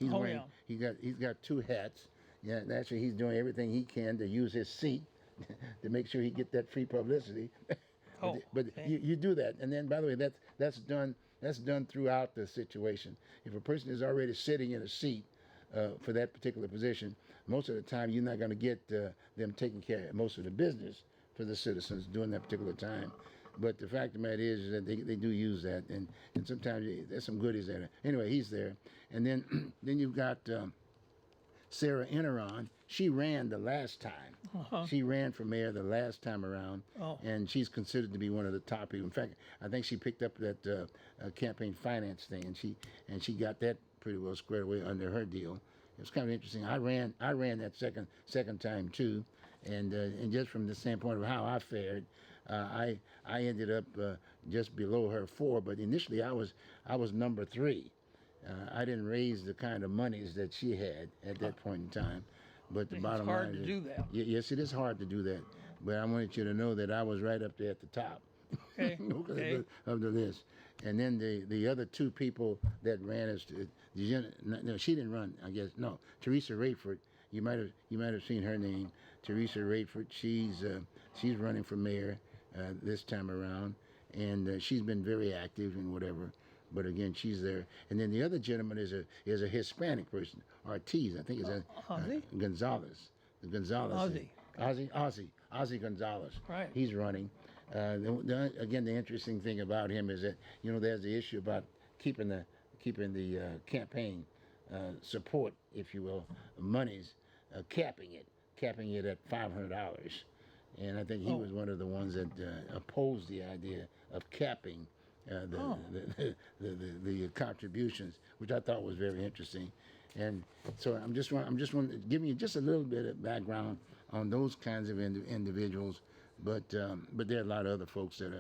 He's Oh, wearing. yeah. He's got two hats. Yeah, actually, he's doing everything he can to use his seat to make sure he get that free publicity. Oh, But okay. you do that, and then by the way, that's done throughout the situation. If a person is already sitting in a seat for that particular position, most of the time you're not going to get them taking care of most of the business for the citizens during that particular time. But the fact of the matter is that they do use that, and sometimes there's some goodies there. Anyway, he's there, and then then you've got. Sarah Enneron, she ran the last time. Uh-huh. She ran for mayor the last time around, Oh. and she's considered to be one of the top people. In fact, I think she picked up that campaign finance thing, and she got that pretty well squared away under her deal. It was kind of interesting. I ran that second time too, and just from the standpoint of how I fared, I ended up just below her 4. But initially, I was number 3. I didn't raise the kind of monies that she had at that point in time. But the bottom line It's hard to do that. Yes, it is hard to do that. But I wanted you to know that I was right up there at the top Okay. Okay. of the list. And then the other 2 people that ran as no, she didn't run. I guess no. Teresa Rayford. You might have seen her name, Teresa Rayford. She's running for mayor this time around, and she's been very active and whatever. But again, she's there. And then the other gentleman is a Hispanic person, Ortiz. I think it's Gonzalez. The Gonzalez. Ozzy Gonzalez. Right. He's running. Again, the interesting thing about him is that there's the issue about keeping the campaign support, if you will, monies, capping it at $500. And I think he was one of the ones that opposed the idea of capping the contributions, which I thought was very interesting. And so I'm just want to give you just a little bit of background on those kinds of individuals, but there are a lot of other folks that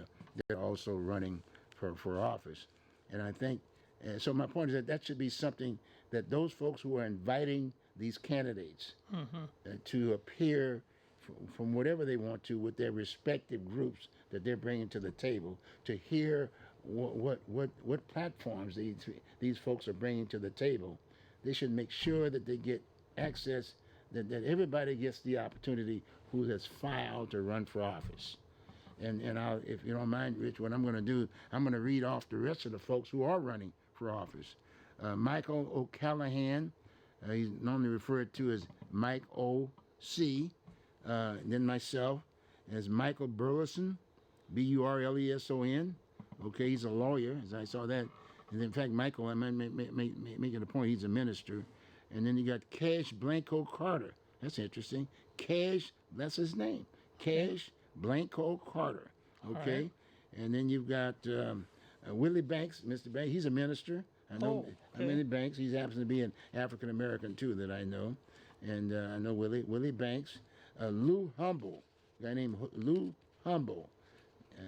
are also running for office, and I think so. My point is that should be something that those folks who are inviting these candidates to appear from whatever they want to with their respective groups that they're bringing to the table, to hear what platforms these folks are bringing to the table. They should make sure that they get access, that everybody gets the opportunity who has filed to run for office. And if you don't mind, Rich, what I'm going to do, I'm going to read off the rest of the folks who are running for office. Michael O'Callaghan, he's normally referred to as Mike O.C., then myself as Michael Burleson, Burleson. Okay, he's a lawyer, as I saw that. And in fact, Michael, I might make it a point, he's a minister. And then you got Cash Blanco Carter. That's interesting. Cash, that's his name. Cash Blanco Carter. Okay. Right. And then you've got Willie Banks, Mr. Banks. He's a minister. I know Willie Banks. He's happens to be an African American too that I know. And I know Willie Banks. Lou Humble, a guy named Lou Humble.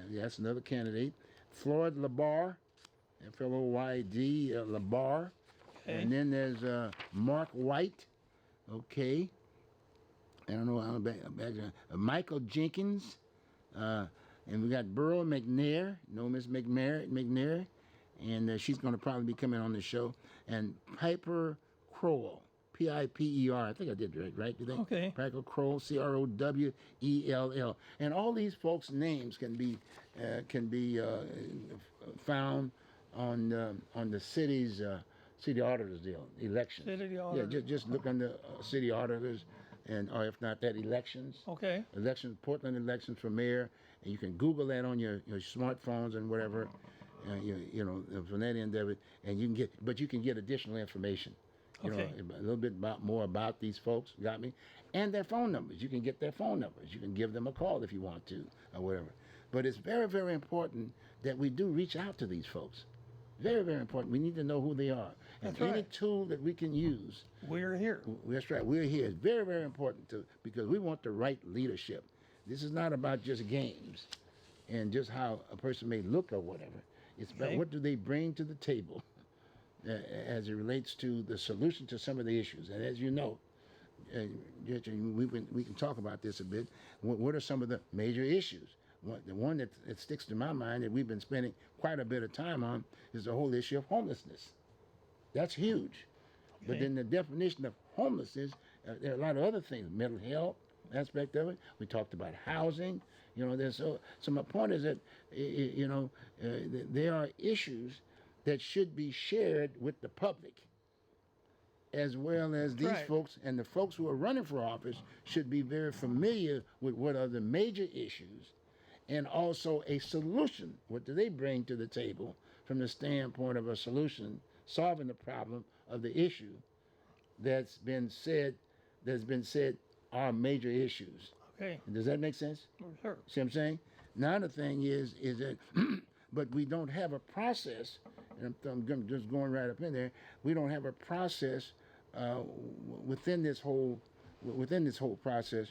That's another candidate. Floyd LaBarre, Floyd LaBarre. Okay. And then there's Mark White. Okay. I don't know how back Michael Jenkins. And we got Burl McNair. No, Miss McNair. And she's going to probably be coming on the show. And Piper Crowell. Piper. I think I did right. Do you think? Okay. Piper Crowell. Crowell. And all these folks' names can be found on the city's city auditors deal elections. City auditors. Yeah, just look under city auditors, or if not that, elections. Okay. Elections, Portland elections for mayor, and you can Google that on your smartphones and whatever. From that end of it, and you can get additional information. A little bit more about these folks, got me? And their phone numbers. You can get their phone numbers. You can give them a call if you want to, or whatever. But it's very, very important that we do reach out to these folks. Very, very important. We need to know who they are. And any tool that we can use. We're here. That's right. We're here. It's very, very important because we want the right leadership. This is not about just games and just how a person may look or whatever. It's about what do they bring to the table as it relates to the solution to some of the issues. And as you know, we can talk about this a bit. What are some of the major issues? The one that sticks to my mind that we've been spending quite a bit of time on is the whole issue of homelessness. That's huge. But then the definition of homelessness, there are a lot of other things, mental health aspect of it. We talked about housing. You know, there's so my point is that there are issues that should be shared with the public, as well as these right. folks, and the folks who are running for office should be very familiar with what are the major issues, and also a solution. What do they bring to the table from the standpoint of a solution, solving the problem of the issue that's been said are major issues. Okay. Does that make sense? Sure. See what I'm saying? Now the thing is that, but we don't have a process, and I'm just going right up in there. We don't have a process within this whole process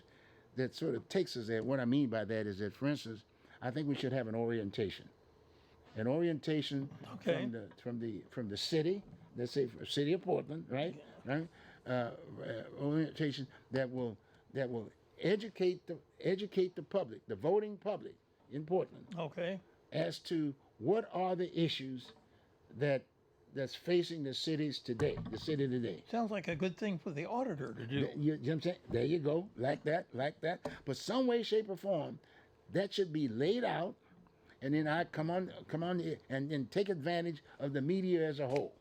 that sort of takes us there. What I mean by that is that, for instance, I think we should have an orientation Okay. from the city. Let's say from the city of Portland, right? Orientation that will educate the public, the voting public in Portland, Okay. as to what are the issues that's facing the city today. Sounds like a good thing for the auditor to do. You know what I'm saying? There you go, like that. But some way, shape, or form, that should be laid out, and then I come on, and then take advantage of the media as a whole.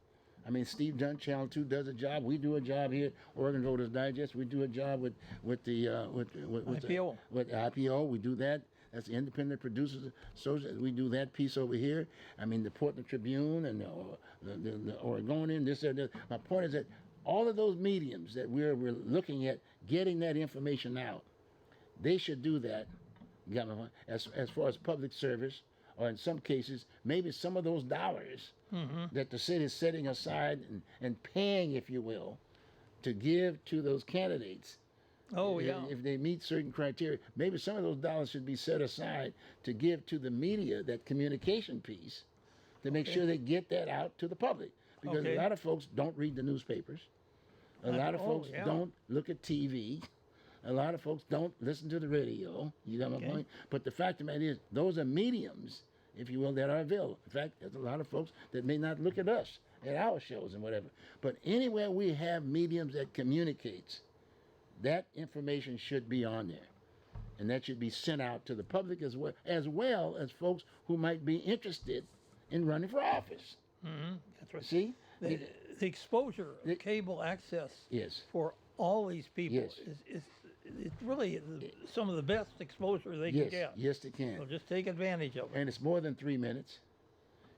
I mean, Steve Dunn, Channel 2 does a job. We do a job here, Oregon Voters Digest. We do a job with IPO. With IPO, we do that. That's the Independent Producers Association. We do that piece over here. I mean, the Portland Tribune and the Oregonian. My point is that all of those mediums that we're looking at getting that information out, they should do that. You got my point? As far as public service, or in some cases, maybe some of those dollars that the city is setting aside and paying, if you will, to give to those candidates. Oh, yeah. If they meet certain criteria, maybe some of those dollars should be set aside to give to the media, that communication piece, to make sure they get that out to the public. Because a lot of folks don't read the newspapers. A lot of folks don't look at TV. A lot of folks don't listen to the radio. You got my point? But the fact of the matter is, those are mediums, if you will, that are available. In fact, there's a lot of folks that may not look at us, at our shows and whatever. But anywhere we have mediums that communicates, that information should be on there. And that should be sent out to the public as well as folks who might be interested in running for office. That's right. See? The exposure of cable access Yes. for all these people Yes. is it's really some of the best exposure they can get. Yes, they can. So just take advantage of it. And it's more than 3 minutes,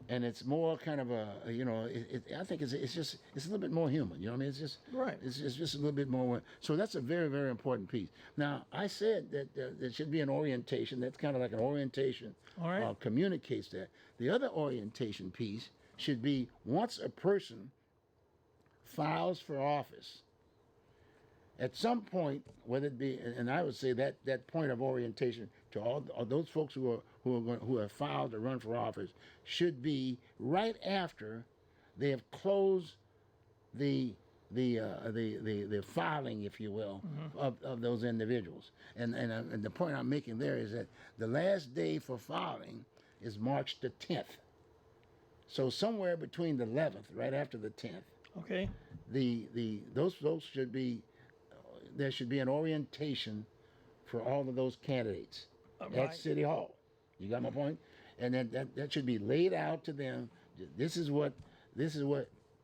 and it's more kind of I think it's a little bit more human. You know what I mean? It's just Right. It's just a little bit more. So that's a very, very important piece. Now I said that there should be an orientation. That's kind of like an orientation. All right. Communicates that. The other orientation piece should be once a person files for office. At some point, whether it be, and I would say that point of orientation to all those folks who have filed to run for office should be right after they have closed the filing, if you will, of those individuals. And the point I'm making there is that the last day for filing is March the 10th. So somewhere between the 11th, right after the 10th, Okay. those folks should be. There should be an orientation for all of those candidates Right. at City Hall. You got my point? And then that should be laid out to them. This is what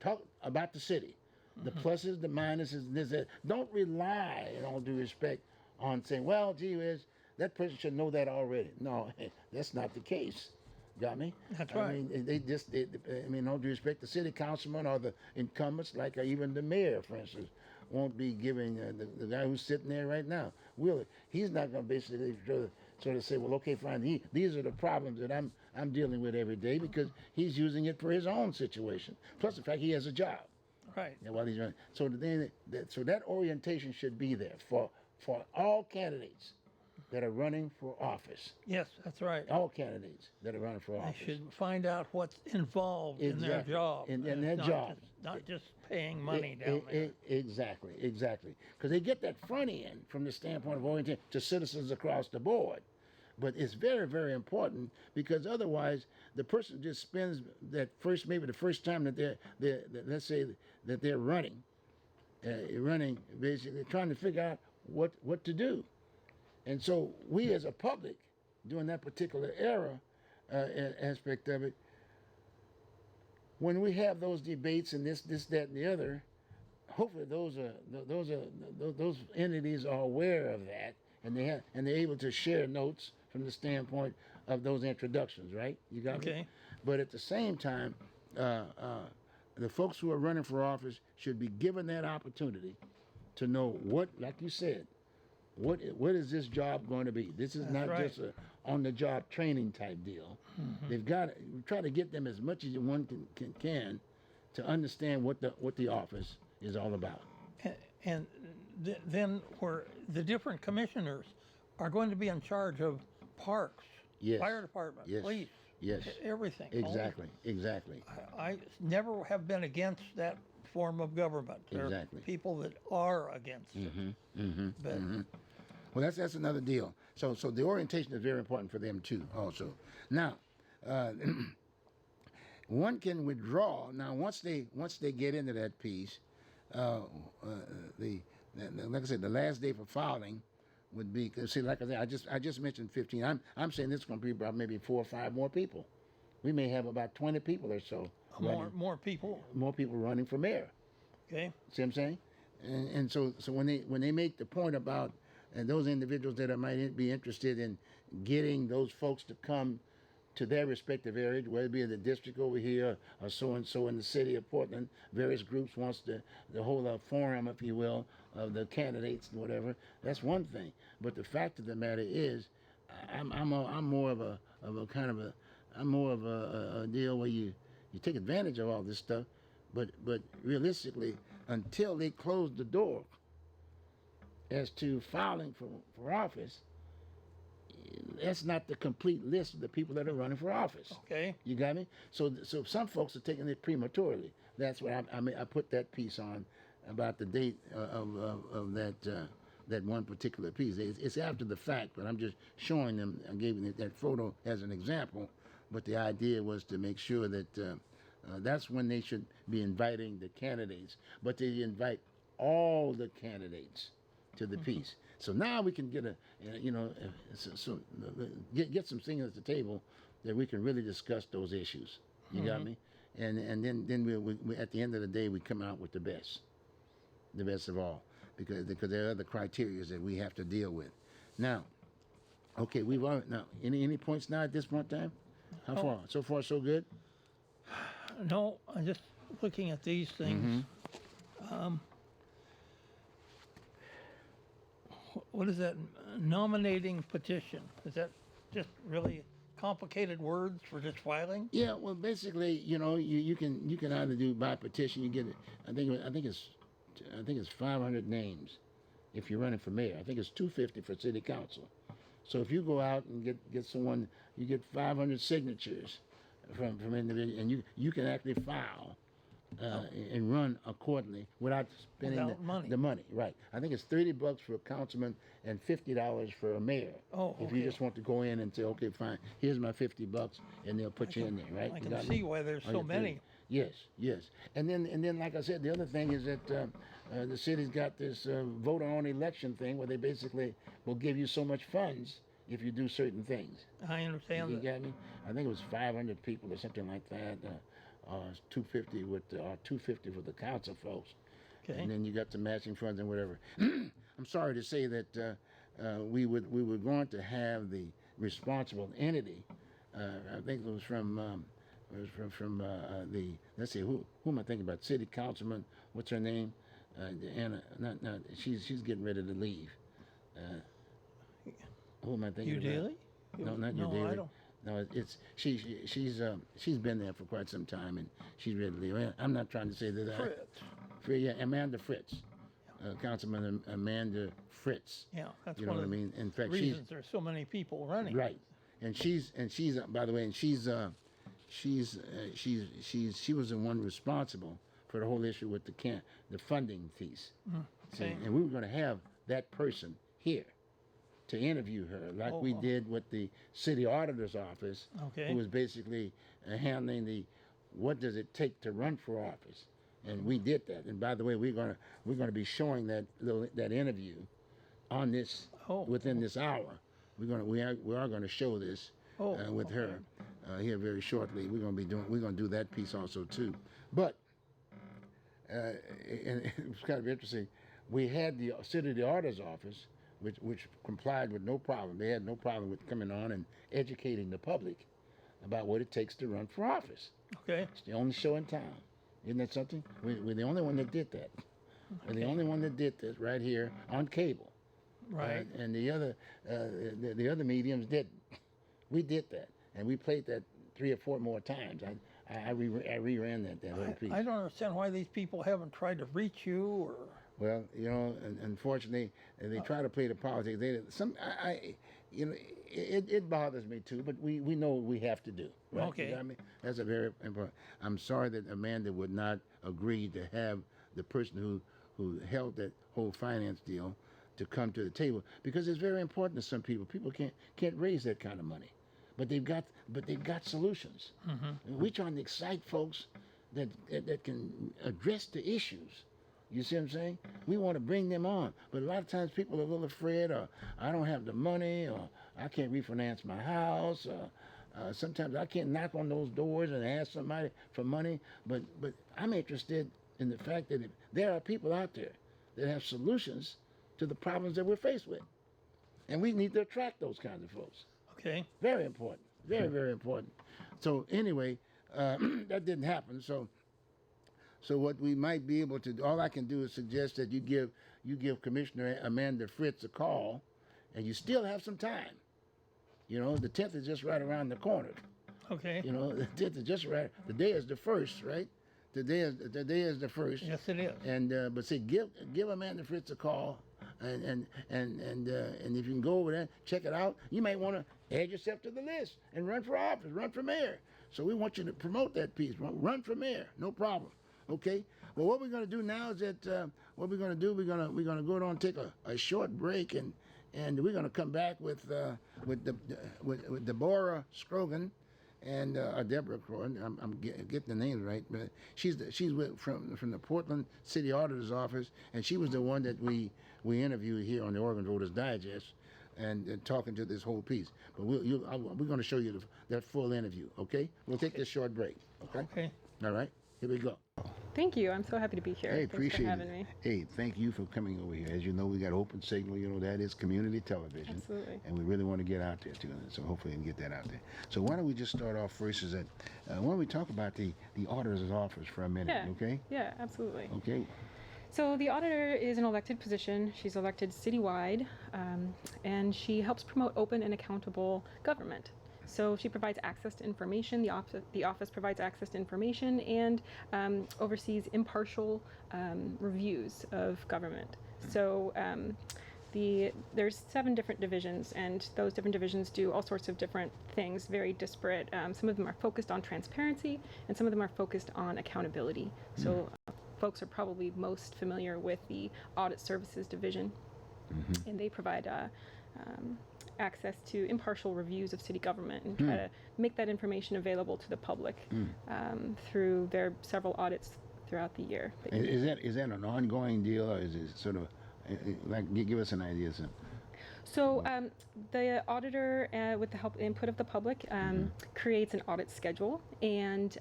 talk about the city. The pluses, the minuses, this, that. Don't rely, in all due respect, on saying, well, gee whiz, that person should know that already. No, that's not the case. Got me? That's I right. mean, in all due respect, the city councilman or the incumbents, like even the mayor, for instance, won't be giving the guy who's sitting there right now, Willie. He's not going to basically sort of say, well, okay, fine. These are the problems that I'm dealing with every day, because he's using it for his own situation. Plus the fact he has a job. Right. While he's running. So that orientation should be there for all candidates that are running for office. Yes, that's right. All candidates that are running for They office. should find out what's involved in their Exactly. job. In their not job. Not just paying money down there. Exactly. Because they get that front end from the standpoint of orientation to citizens across the board. But it's very, very important, because otherwise the person just spends maybe the first time that let's say that they're running, running, basically trying to figure out what to do. And so we as a public, during that particular era aspect of it, when we have those debates and this, that, and the other, hopefully those entities are aware of that, and they're able to share notes from the standpoint of those introductions, right? You got me? But at the same time, the folks who are running for office should be given that opportunity to know what, like you said, what is this job going to be? This is not just a on-the-job training type deal. They've got to try to get them as much as one can to understand what the office is all about. And then where the different commissioners are going to be in charge of parks, fire department, police, everything. Exactly. I never have been against that form of government. There are people that are against it. But well, that's another deal. So the orientation is very important for them too. Also, now one can withdraw. Now once they get into that piece, like I said, the last day for filing would be. See, like I said, I just mentioned 15. I'm saying this is going to be about maybe 4 or 5 more people. We may have about 20 people or so. More people. More people running for mayor. Okay. See what I'm saying? And so when they make the point about those individuals that might be interested in getting those folks to come to their respective areas, whether it be in the district over here or so and so in the city of Portland, various groups wants to hold a forum, if you will, of the candidates and whatever. That's one thing. But the fact of the matter is, I'm more of a deal where you take advantage of all this stuff, but realistically, until they close the door as to filing for office, that's not the complete list of the people that are running for office. Okay. You got me? So some folks are taking it prematurely. That's what I put that piece on about the date of that one particular piece. It's after the fact, but I'm just showing them. I gave them that photo as an example, but the idea was to make sure that that's when they should be inviting the candidates, but they invite all the candidates to the piece. So now we can get get some things at the table that we can really discuss those issues. You got me? And then we at the end of the day we come out with the best of all, because there are other criteria that we have to deal with. Now, okay, we've already, now any points now at this point in time? How far? So far so good? No, I'm just looking at these things. What is that nominating petition? Is that just really complicated words for just filing? Yeah, well, basically, you can either do by petition. You get it. I think it's 500 names if you're running for mayor. I think it's 250 for city council. So if you go out and get someone, you get 500 signatures from individuals, and you can actually file and run accordingly without spending the money. Right. I think it's $30 for a councilman and $50 for a mayor. Oh, okay. If you just want to go in and say, okay, fine, here's my $50, and they'll put you in there, right? I can see why there's so many. Yes. And then, like I said, the other thing is that the city's got this voter-on election thing where they basically will give you so much funds if you do certain things. I understand you that. Got me? I think it was 500 people or something like that. 250 250 for the council folks. Okay. And then you got the matching funds and whatever. I'm sorry to say that we were going to have the responsible entity. I think it was from the, let's see, who am I thinking about? City councilman, what's her name? Anna. Not she's getting ready to leave. Who am I thinking about? Daly? No, not no, Daly. I don't. No, it's she's been there for quite some time, and she's ready to leave. I'm not trying to say that. Fritz. Amanda Fritz, Councilman Amanda Fritz. Yeah, that's you know one what of I mean. In fact, reasons there's so many people running. Right, and she's by the way, and she was the one responsible for the whole issue with the funding piece. Okay. And we were going to have that person here to interview her, like we did with the city auditor's office, Okay. who was basically handling what does it take to run for office. And we did that. And by the way, we're gonna be showing that interview on this within this hour. We are gonna show this with her here very shortly. We're gonna do that piece also too. But and it was kind of interesting. We had the City Auditor's Office, which complied with no problem. They had no problem with coming on and educating the public about what it takes to run for office. Okay. It's the only show in town. Isn't that something? We're the only one that did that. We're the only one that did this right here on cable. Right. And the other mediums didn't. We did that, and we played that 3 or 4 more times. I reran that whole piece. I don't understand why these people haven't tried to reach you or. Well, unfortunately, they try to play the politics. It bothers me too. But we know what we have to do. Right? Okay. You know what I mean? That's a very important. I'm sorry that Amanda would not agree to have the person who held that whole finance deal to come to the table, because it's very important to some people. People can't raise that kind of money, but they've got solutions. Mm-hmm. We're trying to excite folks that can address the issues. You see what I'm saying? We want to bring them on. But a lot of times people are a little afraid, or I don't have the money, or I can't refinance my house, or sometimes I can't knock on those doors and ask somebody for money. But I'm interested in the fact that there are people out there that have solutions to the problems that we're faced with. And we need to attract those kinds of folks. Okay. Very important. Very, very important. So anyway, that didn't happen. So what we might be able to do, all I can do is suggest that you give Commissioner Amanda Fritz a call, and you still have some time. The 10th is just right around the corner. Okay. The 10th is just right. The day is the 1st, right? Today is the 1st. Yes, it is. And but say give Amanda Fritz a call, and if you can go over there, check it out. You might want to add yourself to the list and run for office, run for mayor. So we want you to promote that piece. Run for mayor, no problem. Okay. Well, what we're going to do now is that we're going to go on and take a short break, and we're going to come back with Deborah Scrogan and Deborah Cronin. I'm getting the names right, but she's from the Portland City Auditor's Office, and she was the one that we interviewed here on the Oregon Voters Digest, and talking to this whole piece. But we're going to show you that full interview. Okay. We'll take this short break. Okay. Okay. All right. Here we go. Thank you. I'm so happy to be here. Hey, Thanks appreciate for having it. me. Hey, thank you for coming over here. As you know, we got Open Signal. That is community television. Absolutely. And we really want to get out there too. So hopefully we can get that out there. So why don't we just start off first? Is that why don't we talk about the auditor's office for a minute? Yeah. Okay. Yeah, absolutely. Okay. So the auditor is an elected position. She's elected citywide, and she helps promote open and accountable government. So she provides access to information. The office provides access to information and oversees impartial reviews of government. So there's 7 different divisions, and those different divisions do all sorts of different things, very disparate. Some of them are focused on transparency, and some of them are focused on accountability. So folks are probably most familiar with the Audit Services Division, and they provide access to impartial reviews of city government and try to make that information available to the public through their several audits throughout the year. Is that an ongoing deal, or is it sort of give us an idea? So the auditor, with the help input of the public, creates an audit schedule, and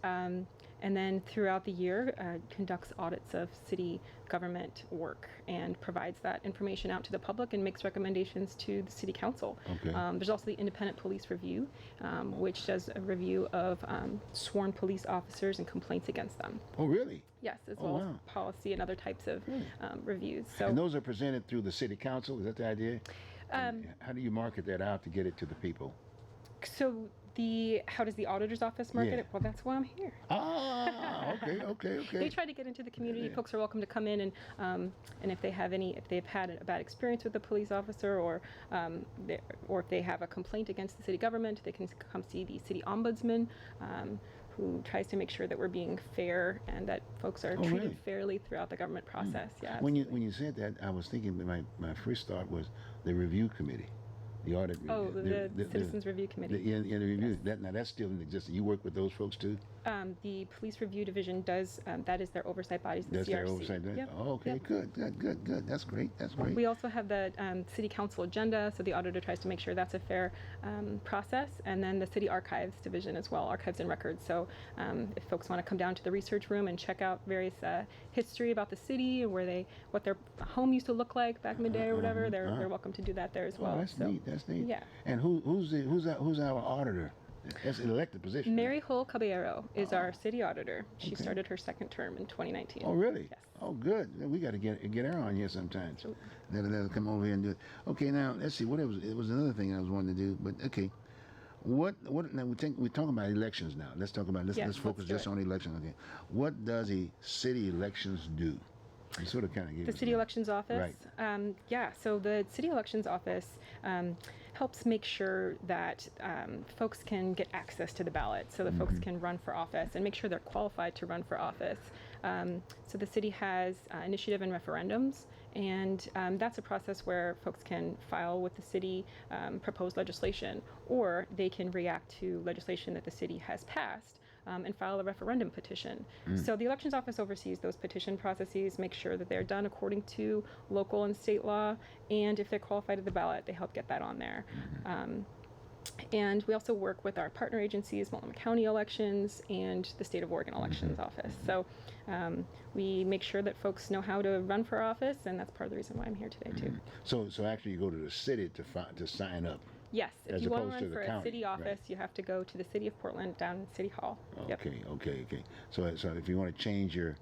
then throughout the year conducts audits of city government work and provides that information out to the public and makes recommendations to the city council. Okay. There's also the Independent Police Review, which does a review of sworn police officers and complaints against them. Oh, really? Yes, as well as policy and other types of reviews. So, and those are presented through the city council. Is that the idea? How do you market that out to get it to the people? So how does the auditor's office market it? Well, that's why I'm here. Ah, okay. They try to get into the community. Yeah. Folks are welcome to come in, and if they've had a bad experience with a police officer, or if they have a complaint against the city government, they can come see the city ombudsman, who tries to make sure that we're being fair and that folks are treated fairly throughout the government process. Yeah. When you said that, I was thinking that my first thought was the review committee. The audit review. Oh, the Citizens Review Committee. The review. Yes. Now that's still in existence. You work with those folks too? The Police Review Division does, that is their oversight bodies, the That's CRC. their oversight. Yep. Oh, okay, Yep. good. That's great. That's great. We also have the city council agenda, so the auditor tries to make sure that's a fair process, and then the city archives division as well, archives and records. So if folks want to come down to the research room and check out various history about the city and what their home used to look like back in the day or whatever, they're welcome to do that there as well. Oh, that's neat. That's neat. Yeah. And who's our auditor? That's an elected position. Mary Hull Caballero is our city auditor. She started her second term in 2019. Oh, really? Yes. Oh, good. We got to get her on here sometime. That'll come over here and do it. Okay, now let's see. It was another thing I was wanting to do, but okay. What? Now we're talking about elections now. Let's talk about. Let's focus just on elections. Okay. What does a city elections do? You sort of kind of gave The us city that. elections office. Right. So the city elections office helps make sure that folks can get access to the ballot, so that folks can run for office and make sure they're qualified to run for office. So the city has initiative and referendums, and that's a process where folks can file with the city proposed legislation, or they can react to legislation that the city has passed. And file a referendum petition. So the elections office oversees those petition processes, make sure that they're done according to local and state law, and if they're qualified to the ballot, they help get that on there. And we also work with our partner agencies, Multnomah County Elections and the State of Oregon Elections Office. So we make sure that folks know how to run for office, and that's part of the reason why I'm here today too. So actually, you go to the city to sign up. Yes, if As you want to opposed to run the for a county, city office, right. you have to go to the City of Portland down in City Hall. Yep. Okay. So if you want to change your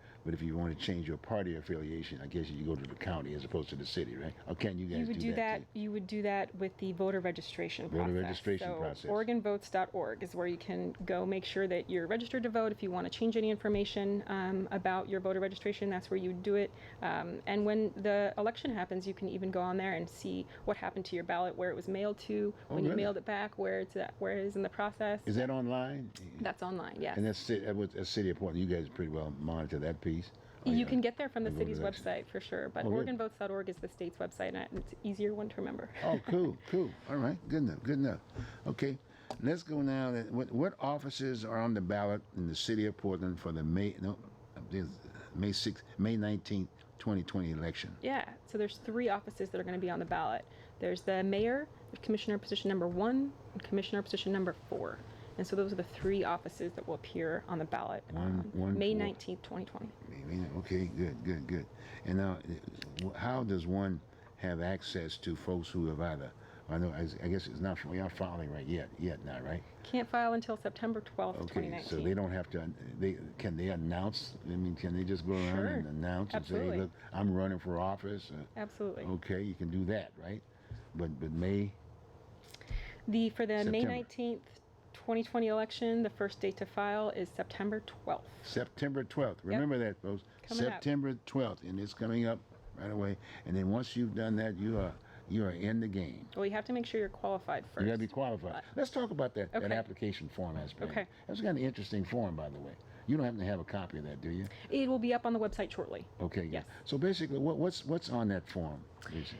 party affiliation, I guess you go to the county as opposed to the city, right? Or can you guys You would do that. too? You would do that with the voter registration Voter process. registration process. OregonVotes.org is where you can go make sure that you're registered to vote. If you want to change any information about your voter registration, that's where you do it. And when the election happens, you can even go on there and see what happened to your ballot, where it was mailed to, when you really? mailed it back, where it is in the process. Is that online? That's online, yes. And that's City of Portland. You guys pretty well monitor that piece. Oh, You yeah. can get there from the I'll go to city's that. website for sure, but Oh, really? OregonVotes.org is the state's website, and it's an easier one to remember. Oh, cool. All right, good enough. Okay, let's go now. What offices are on the ballot in the city of Portland for the May 19th, 2020 election? Yeah, so there's 3 offices that are going to be on the ballot. There's the mayor, commissioner position number 1, and commissioner position number 4. And so those are the 3 offices that will appear on the ballot May 19th, 2020. Okay, good. And now, how does one have access to folks who have either? I guess it's not. You're not filing right yet, not right. Can't file until September 12th, Okay, 2019. so they don't have to. Can they announce? I mean, can they just go around Sure. and announce Absolutely. and say, "Look, I'm running for office"? Absolutely. Okay, you can do that, right? But May. For the May September. 19th, 2020 election, the first date to file is September 12th. September 12th. Remember that, folks. Coming up. September 12th, and it's coming up right away. And then once you've done that, you are in the game. Well, you have to make sure you're qualified first. You got to be qualified. Let's talk about that Okay. application form aspect. Okay. That's kind of interesting form, by the way. You don't happen to have a copy of that, do you? It will be up on the website shortly. Okay. Yeah. Yes. So basically, what's on that form, Lisa?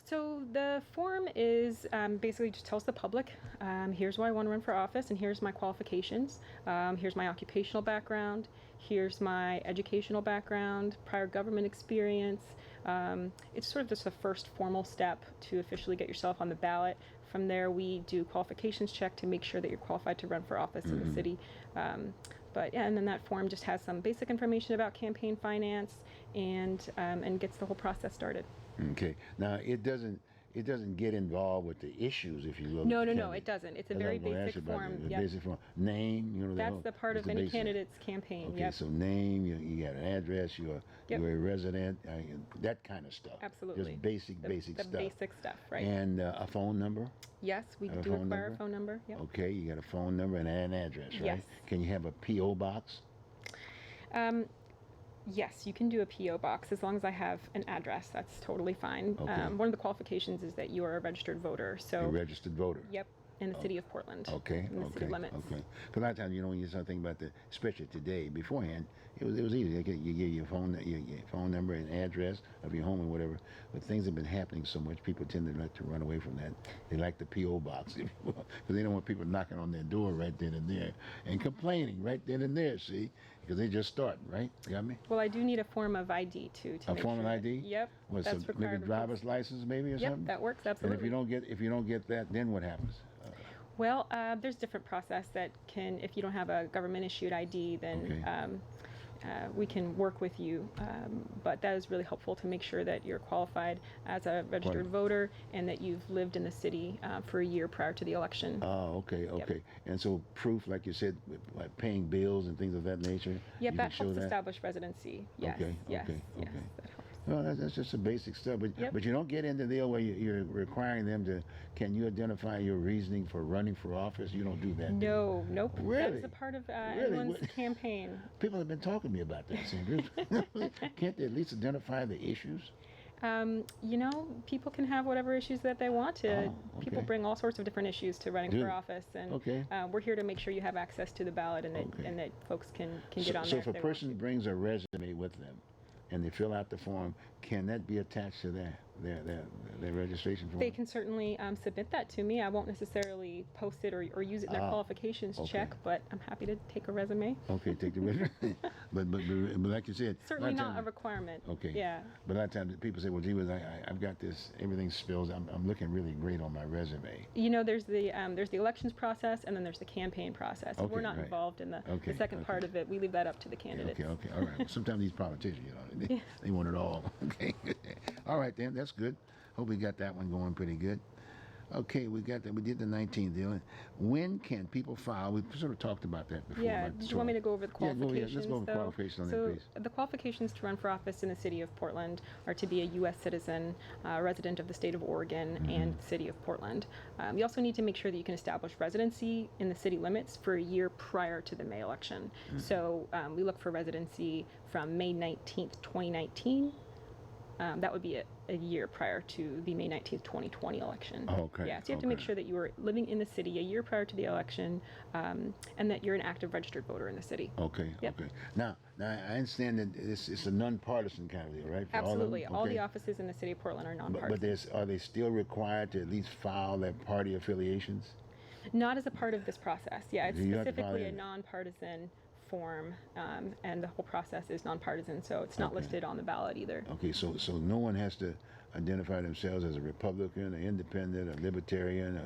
So the form is basically just tells the public, here's why I want to run for office, and here's my qualifications. Here's my occupational background. Here's my educational background, prior government experience. It's sort of just the first formal step to officially get yourself on the ballot. From there, we do qualifications check to make sure that you're qualified to run for office in the city. But yeah, and then that form just has some basic information about campaign finance and gets the whole process started. Okay. Now it doesn't get involved with the issues, if you will. No, it doesn't. It's a very basic form. The Yep. basic form. Name, That's the part of any candidate's campaign. Okay, Yep. so name, you got an address, you're a resident, that kind of stuff. Absolutely. Just basic the stuff. basic stuff, right? And a phone number. Yes, we Have a do phone require number? a phone number. Yep. Okay, you got a phone number and an address, right? Yes. Can you have a PO box? Yes, you can do a PO box as long as I have an address. That's totally fine. Okay. One of the qualifications is that you are a registered voter. A So registered voter. yep. in the city of Portland. Okay, in the okay, city limits. okay. Because a lot of times, when you start thinking about especially today, beforehand, it was easy. You give your phone number and address of your home or whatever. But things have been happening so much, people tend to like to run away from that. They like the P.O. box, because they don't want people knocking on their door right then and there and complaining right then and there, see? Because they just starting, right? You got me? Well, I do need a form of ID too. A form of ID? Yep. What, that's so maybe required. driver's license maybe or Yep, something? that works, And absolutely. if you don't get that, then what happens? Well, there's different process that can, if you don't have a government issued ID, then Okay. we can work with you. But that is really helpful to make sure that you're qualified as a registered voter and that you've lived in the city for a year prior to the election. Oh, okay, okay. And so proof, like you said, like paying bills and things of that nature. Yep, you that can show helps that? establish residency. Yes, Okay, yes, okay, yes, okay. that helps. Well, that's just the basic stuff, Yep. but you don't get into the deal where you're requiring them to. Can you identify your reasoning for running for office? You don't do that. do you? No, nope. Really? That is a part of Really? anyone's What- campaign. People have been talking to me about that. Sandra. Can't they at least identify the issues? People can have whatever issues that they want to. Oh, People okay. bring all sorts of different issues to running Do for they? office, and Okay. we're here to make sure you have access to the ballot and that Okay. and that folks can So, get on so there. if a they want person to. brings a resume with them, and they fill out the form, can that be attached to their registration form? They can certainly submit that to me. I won't necessarily post it or use it in their Ah, qualifications okay. check, but I'm happy to take a resume. Okay, take the resume. but like you said, Certainly lot of not a times- requirement. Okay. Yeah. But a lot of times people say, well, gee whiz, I've got this, everything spills. I'm looking really great on my resume. There's the elections process and then there's the campaign process. Okay, We're not right. involved in the Okay, second part okay. of it. We leave that up to the candidates. Okay, all right. Well, sometimes these politicians, they, they want it all. Okay. All right, then, that's good. Hope we got that one going pretty good. Okay, we got that. We did the 19th deal. When can people file? We sort of talked about that before. Yeah, about did you want me to go over the Yeah, qualifications? let's go over though? qualifications on so that, please. the qualifications to run for office in the city of Portland are to be a U.S. citizen, resident of the state of Oregon, and the city of Portland. You also need to make sure that you can establish residency in the city limits for a year prior to the May election. So we look for residency from May 19th, 2019. That would be a year prior to the May 19th, 2020 election. Okay, Yeah, so you have to make okay. sure that you are living in the city a year prior to the election and that you're an active registered voter in the city. Okay, Yep. okay. Now, I understand that it's a nonpartisan kind of deal, right? For Absolutely. All, of them? All the Okay. offices in the city of Portland are But nonpartisan. are they still required to at least file their party affiliations? Not as a part of this process. Yeah, it's You have to specifically file a it. nonpartisan form, and the whole process is nonpartisan, so it's not Okay. listed on the ballot either. Okay, so no one has to identify themselves as a Republican, an independent, a libertarian.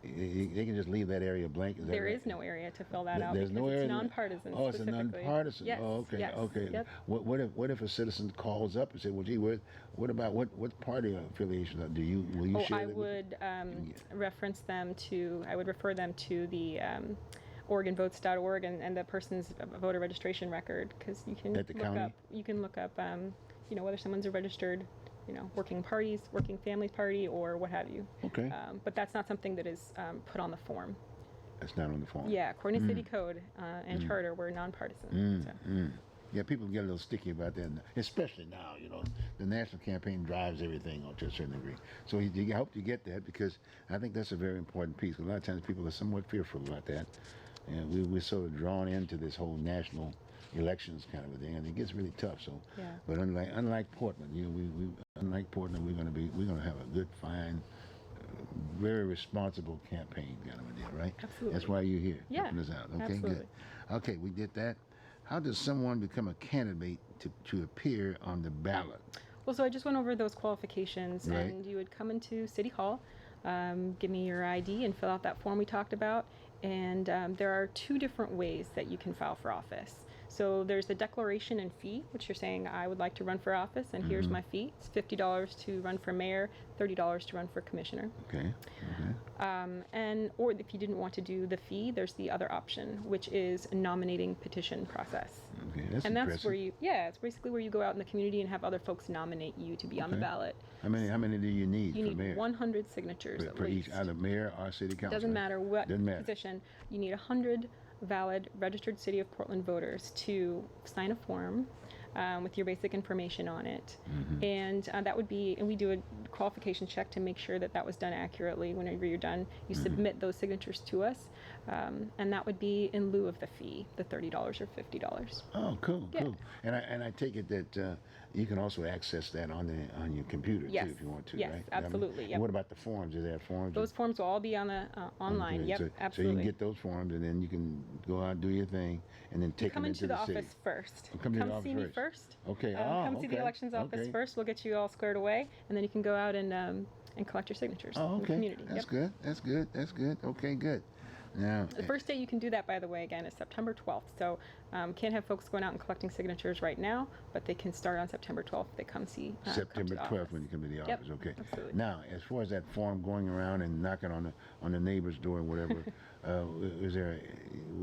They can just leave that area blank. Is that There right? is no area to fill that out There's because no area. it's nonpartisan. Oh, it's a specifically. nonpartisan. Yes, Oh, okay, yes, okay. Yep. What if a citizen calls up and say, well, gee, what about what party affiliations will you share I that with would I would refer them to the OregonVotes.org and the person's voter registration record, because you can At the county? look up whether someone's a registered working families party or what have you. Okay. But that's not something that is put on the form. That's not on the form. Yeah, according to city code and charter, we're nonpartisan. so. Yeah, people get a little sticky about that, especially now. The national campaign drives everything to a certain degree. So you hope you get that, because I think that's a very important piece. A lot of times people are somewhat fearful about that, and we're sort of drawn into this whole national elections kind of a thing, and it gets really tough. So, Yeah. but unlike Portland, unlike Portland, we're gonna have a good, fine, very responsible campaign kind of a deal, right? Absolutely. That's why you're here, Yeah, helping us out. Okay, absolutely. good. Okay, we did that. How does someone become a candidate to appear on the ballot? Well, so I just went over those qualifications, Right. and you would come into City Hall, give me your ID, and fill out that form we talked about. And there are two different ways that you can file for office. So there's the declaration and fee, which you're saying, I would like to run for office, and here's my fee. It's $50 to run for mayor, $30 to run for commissioner. Okay. Or if you didn't want to do the fee, there's the other option, which is a nominating petition process. Okay, that's And impressive. that's where it's basically where you go out in the community and have other folks nominate you to be on the Okay. ballot. How many do you need You for need mayor? 100 signatures at for each, least. either mayor or city council. Doesn't matter what Doesn't matter. position. You need 100 valid registered City of Portland voters to sign a form with your basic information on it. And that would be, and we do a qualification check to make sure that that was done accurately. Whenever you're done, you submit those signatures to us, and that would be in lieu of the fee, the $30 or $50. Oh, cool, Yeah. cool. And I take it that you can also access that on your computer Yes. too, if you want to, Yes, right? absolutely, And yep. what about the forms? Is there forms? Those forms will all be on the online. Okay, Yep, so absolutely. you can get those forms, and then you can go out, do your thing, and then take Come them into the city. office first. Oh, come to the office see me first. first. Okay. Come see the okay. elections office Okay. first. We'll get you all squared away, and then you can go out and collect your signatures Oh, in the okay. community. That's Yep. good. That's good. That's good. Okay, good. Now, The first day you can do that, by the way, again, is September 12th. So can't have folks going out and collecting signatures right now, but they can start on September 12th. They come see. September come to the 12th office. when you come to the Yep, office. Okay. absolutely. Now, as far as that form going around and knocking on the neighbor's door and whatever, is there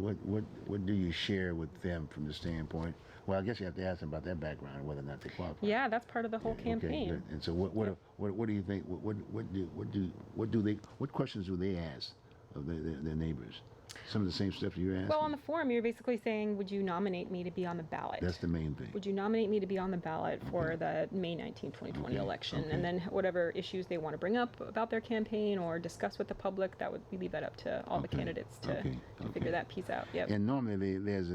what do you share with them from the standpoint? Well, I guess you have to ask them about their background and whether or not they qualify. Yeah, that's part of the whole Okay, campaign. good. And so what do you think? What questions do they ask of their neighbors? Some of the same stuff you're asking. Well, on the form, you're basically saying, would you nominate me to be on the ballot? That's the main thing. Would you nominate me to be on the ballot for the May 19, 2020 Okay, election? okay. And then whatever issues they want to bring up about their campaign or discuss with the public, we leave that up to all the Okay, candidates to okay, figure that piece out. Yep. And normally there's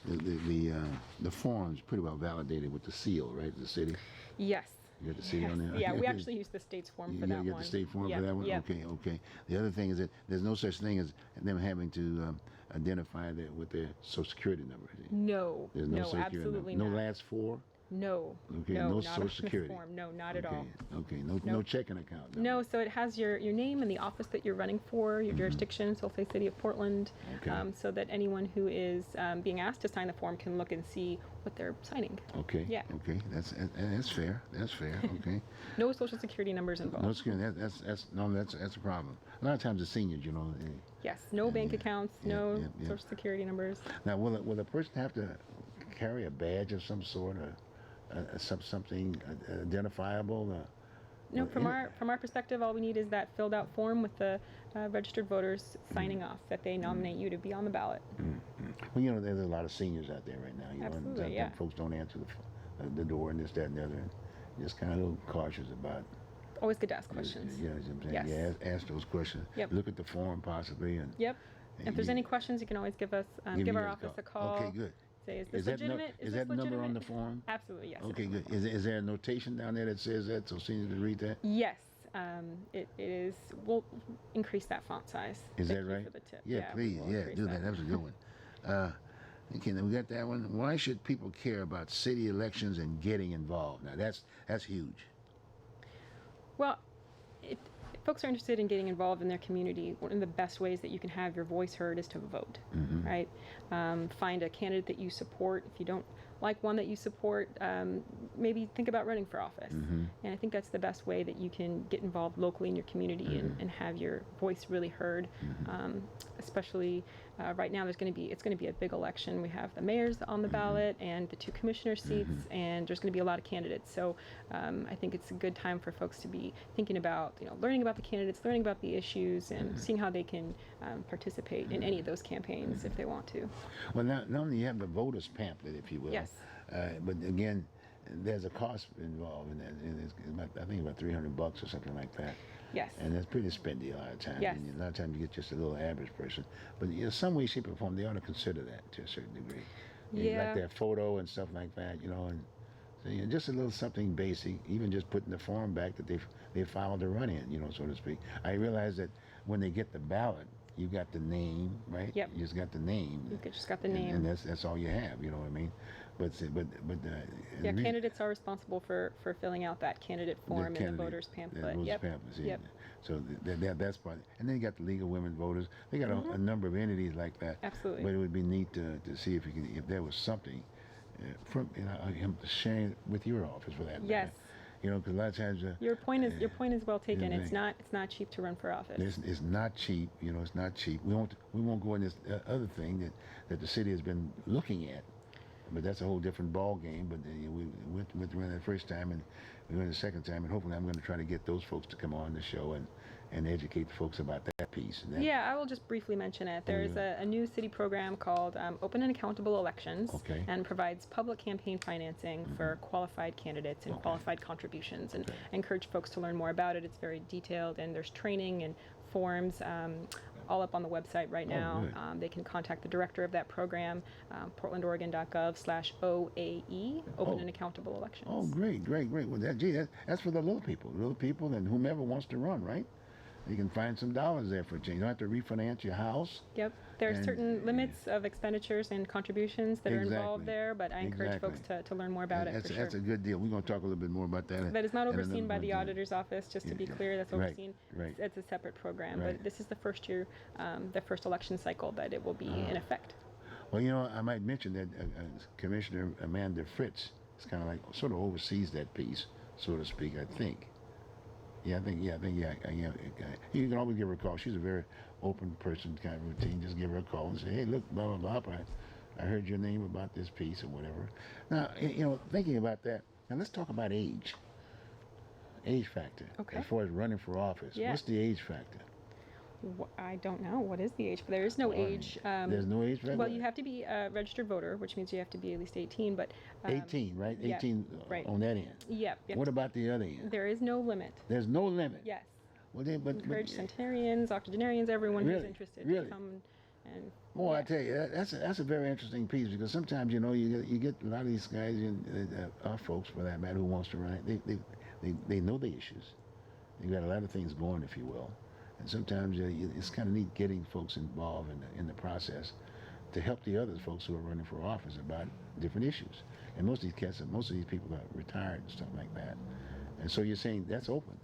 the form's pretty well validated with the seal, right? The city. Yes. You got the city on there. Yeah, we Okay. actually use the state's form You for that get one. the state form Yep, for that one. yep. Okay. The other thing is that there's no such thing as them having to identify that with their social security number. No. There's no no, social security absolutely number. not. No last four. No. Okay, No, no not social on this security. form. No, not at all. Okay. No Nope. checking account. number. No, so it has your name and the office that you're running for, your jurisdiction, so say City of Portland, Okay. so that anyone who is being asked to sign the form can look and see what they're signing. Okay. Yeah. Okay. That's fair. That's fair. Okay. No social security numbers involved. No security. That's a problem. A lot of times the seniors, Yes, no bank accounts, yeah, no yeah. social security numbers. Now, will a person have to carry a badge of some sort, or something identifiable? No, from our perspective, all we need is that filled out form with the registered voters signing off that they nominate you to be on the ballot. Well, there's a lot of seniors out there right now. And Absolutely, sometimes yeah. folks don't answer the door and this, that, and the other. And just kind of a little cautious about. Always good to ask questions. You know what I'm saying? Yes. Yeah, ask those questions. Yep. Look at the form possibly, and Yep. If there's you- any questions, you can always give us Give give me our a office call. a call. Okay, good. Say, is this Is that legitimate? is this that number on legitimate? the form? Absolutely, yes. Okay, it's good. Is there a notation down there that says that so seniors can read that? Yes, it is. We'll increase that font size. Is Thank that you right? For the tip. Yeah, we please. will Yeah, increase do that. That was a good one. Okay, now we got that one. Why should people care about city elections and getting involved? Now that's huge. Well, if folks are interested in getting involved in their community, one of the best ways that you can have your voice heard is to vote, right? Find a candidate that you support. If you don't like one that you support, maybe think about running for office. And I think that's the best way that you can get involved locally in your community and have your voice really heard. Especially right now, it's going to be a big election. We have the mayors on the ballot and the 2 commissioner seats, and there's going to be a lot of candidates. So I think it's a good time for folks to be thinking about, learning about the candidates, learning about the issues, and seeing how they can participate in any of those campaigns if they want to. Well, not only you have the voters pamphlet, if you will. Yes. But again, there's a cost involved in that. And it's about, I think about $300 or something like that. Yes. And that's pretty spendy a lot of times. Yes. And a lot of times you get just a little average person. But some way, shape, or form, they ought to consider that to a certain degree. Yeah. Like their photo and stuff like that, and so, just a little something basic, even just putting the form back that they filed to run in, so to speak. I realize that when they get the ballot, you got the name, right? Yep. You just got the name. You just got the name. And that's all you have, you know what I mean? But Yeah, candidates are responsible for filling out that candidate form in the voters The pamphlet. voters Yep. pamphlet, see. Yep. So that's part. And then you got the League of Women Voters. They got a number of entities like that. Absolutely. But it would be neat to see if there was something from him sharing with your office for that matter. Yes. Because a lot of times Your point is well taken. Yeah, It's not cheap to run for office. it's not cheap. It's not cheap. We won't go in this other thing that the city has been looking at. but that's a whole different ball game. But we went through the first time, and we went the second time, and hopefully I'm going to try to get those folks to come on the show and educate the folks about that piece. And that, yeah, I will just briefly mention it. There's a new city program called Open and Accountable Elections, and provides public campaign financing for qualified candidates and qualified contributions. And I encourage folks to learn more about it. It's very detailed, and there's training and forms all up on the website right now. They can contact the director of that program, portlandoregon.gov/OAE, Open and Accountable Elections. Oh, great. Well, that's for the little people and whomever wants to run, right? You can find some dollars there for a change. You don't have to refinance your house. Yep. There are certain limits of expenditures and contributions that are involved there, but I encourage folks to learn more about it for sure. That's a good deal. We're going to talk a little bit more about that. That is not overseen by the auditor's office, just to be clear. That's overseen. Right. It's a separate program, but this is the first year, the first election cycle that it will be in effect. Well, I might mention that Commissioner Amanda Fritz is kind of like sort of oversees that piece, so to speak, I think. Yeah. You can always give her a call. She's a very open person, kind of routine. Just give her a call and say, hey, look, blah, blah, blah. I heard your name about this piece or whatever. Now, thinking about that, now let's talk about age. Age factor. Okay. As far as running for office. Yeah. What's the age factor? I don't know. What is the age? There is no age. There's no age factor? Well, you have to be a registered voter, which means you have to be at least 18. But 18, right? Yeah, 18 right. On that end. Yep. What about the other end? There is no limit. There's no limit? Yes. Well, encourage centenarians, octogenarians, everyone who's interested to come and. Well, I tell you, that's a very interesting piece, because sometimes you get a lot of these guys, our folks for that matter, who wants to run it. They know the issues. They got a lot of things going, if you will, and sometimes it's kind of neat getting folks involved in the process to help the other folks who are running for office about different issues. And most of these people are retired and stuff like that. And so you're saying that's open.